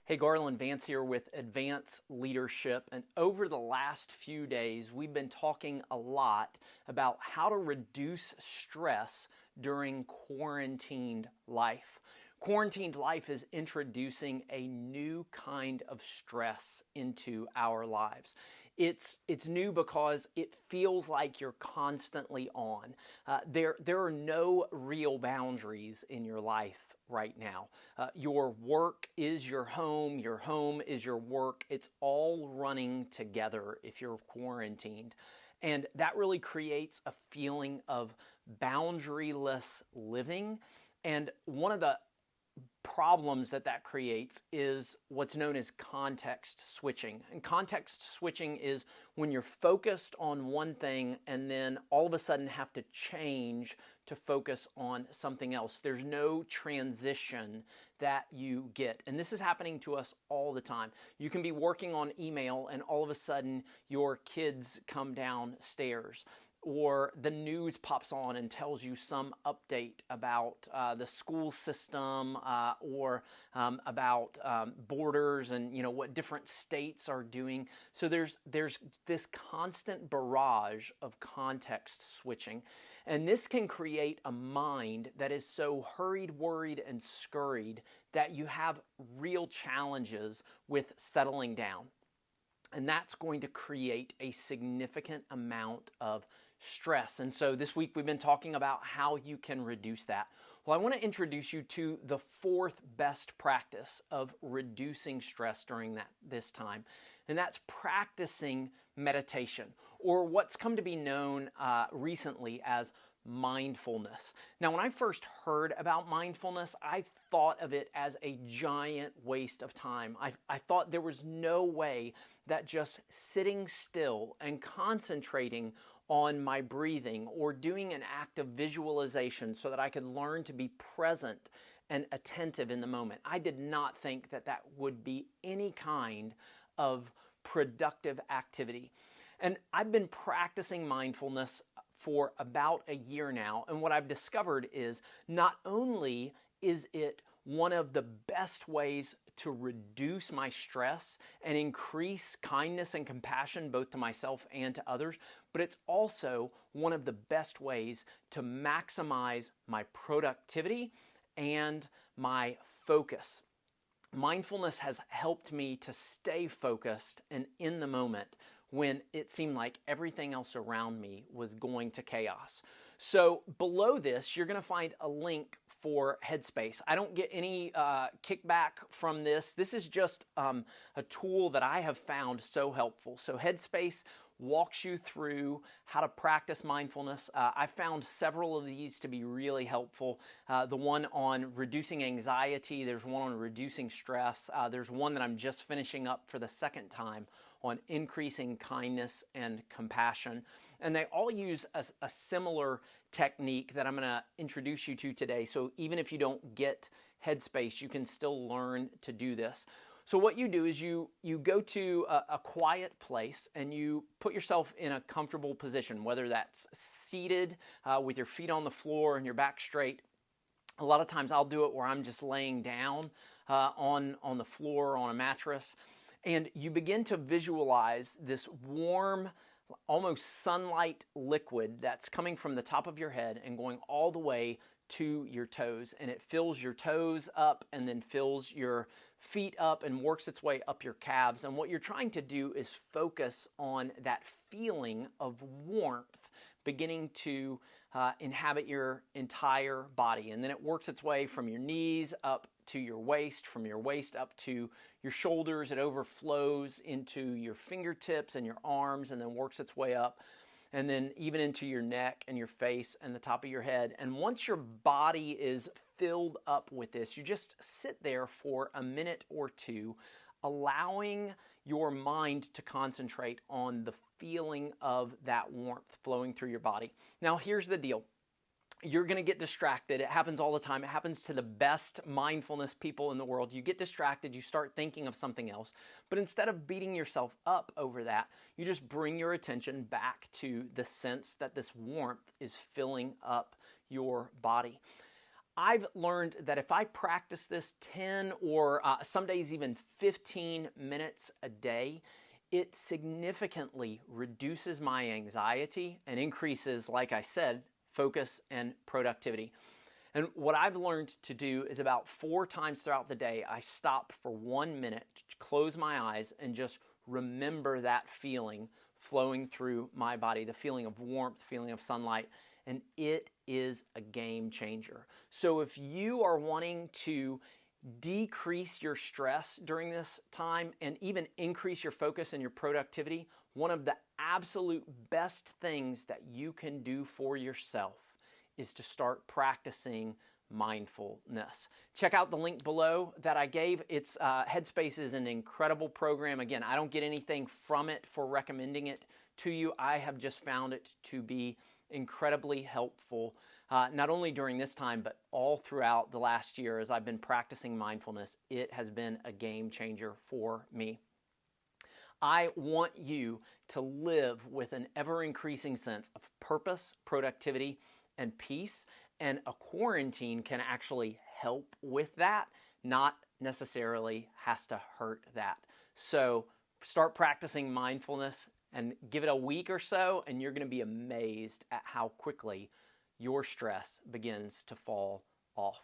Hey, Garland Vance here with Advance Leadership. And over the last few days, we've been talking a lot about how to reduce stress during quarantined life. Quarantined life is introducing a new kind of stress into our lives. It's new because it feels like you're constantly on. There are no real boundaries in your life right now. Your work is your home is your work. It's all running together if you're quarantined. And that really creates a feeling of boundaryless living. And one of the problems that creates is what's known as context switching. And context switching is when you're focused on one thing and then all of a sudden have to change to focus on something else. There's no transition that you get. And this is happening to us all the time. You can be working on email and all of a sudden your kids come downstairs, or the news pops on and tells you some update about the school system or about borders and what different states are doing. So there's this constant barrage of context switching, and this can create a mind that is so hurried, worried, and scurried that you have real challenges with settling down. And that's going to create a significant amount of stress. And so this week we've been talking about how you can reduce that. Well, I want to introduce you to the fourth best practice of reducing stress during this time. And that's practicing meditation, or what's come to be known recently as mindfulness. Now, when I first heard about mindfulness, I thought of it as a giant waste of time. I thought there was no way that just sitting still and concentrating on my breathing or doing an act of visualization so that I could learn to be present and attentive in the moment. I did not think that would be any kind of productive activity. And I've been practicing mindfulness for about a year now, and what I've discovered is not only is it one of the best ways to reduce my stress and increase kindness and compassion both to myself and to others, but it's also one of the best ways to maximize my productivity and my focus. Mindfulness has helped me to stay focused and in the moment when it seemed like everything else around me was going to chaos. So below this, you're going to find a link for Headspace. I don't get any kickback from this. This is just a tool that I have found so helpful. So Headspace walks you through how to practice mindfulness. I found several of these to be really helpful. The one on reducing anxiety, there's one on reducing stress, there's one that I'm just finishing up for the second time on increasing kindness and compassion. And they all use a similar technique that I'm going to introduce you to today. So even if you don't get Headspace, you can still learn to do this. So what you do is you go to a quiet place and you put yourself in a comfortable position, whether that's seated with your feet on the floor and your back straight. A lot of times I'll do it where I'm just laying down on the floor on a mattress. And you begin to visualize this warm, almost sunlight liquid that's coming from the top of your head and going all the way to your toes. And it fills your toes up and then fills your feet up and works its way up your calves. And what you're trying to do is focus on that feeling of warmth beginning to inhabit your entire body. And then it works its way from your knees up to your waist, from your waist up to your shoulders. It overflows into your fingertips and your arms and then works its way up and then even into your neck and your face and the top of your head. And once your body is filled up with this, you just sit there for a minute or two, allowing your mind to concentrate on the feeling of that warmth flowing through your body. Now, here's the deal. You're going to get distracted. It happens all the time. It happens to the best mindfulness people in the world. You get distracted. You start thinking of something else. But instead of beating yourself up over that, you just bring your attention back to the sense that this warmth is filling up your body. I've learned that if I practice this 10 or some days even 15 minutes a day, it significantly reduces my anxiety and increases, like I said, focus and productivity. And what I've learned to do is about 4 times throughout the day, I stop for 1 minute, close my eyes, and just remember that feeling flowing through my body, the feeling of warmth, feeling of sunlight, and it is a game changer. So if you are wanting to decrease your stress during this time and even increase your focus and your productivity, one of the absolute best things that you can do for yourself is to start practicing mindfulness. Check out the link below that I gave. It's Headspace is an incredible program. Again, I don't get anything from it for recommending it to you. I have just found it to be incredibly helpful, not only during this time, but all throughout the last year as I've been practicing mindfulness. It has been a game changer for me. I want you to live with an ever-increasing sense of purpose, productivity, and peace, and a quarantine can actually help with that, not necessarily has to hurt that. So start practicing mindfulness and give it a week or so, and you're going to be amazed at how quickly your stress begins to fall off.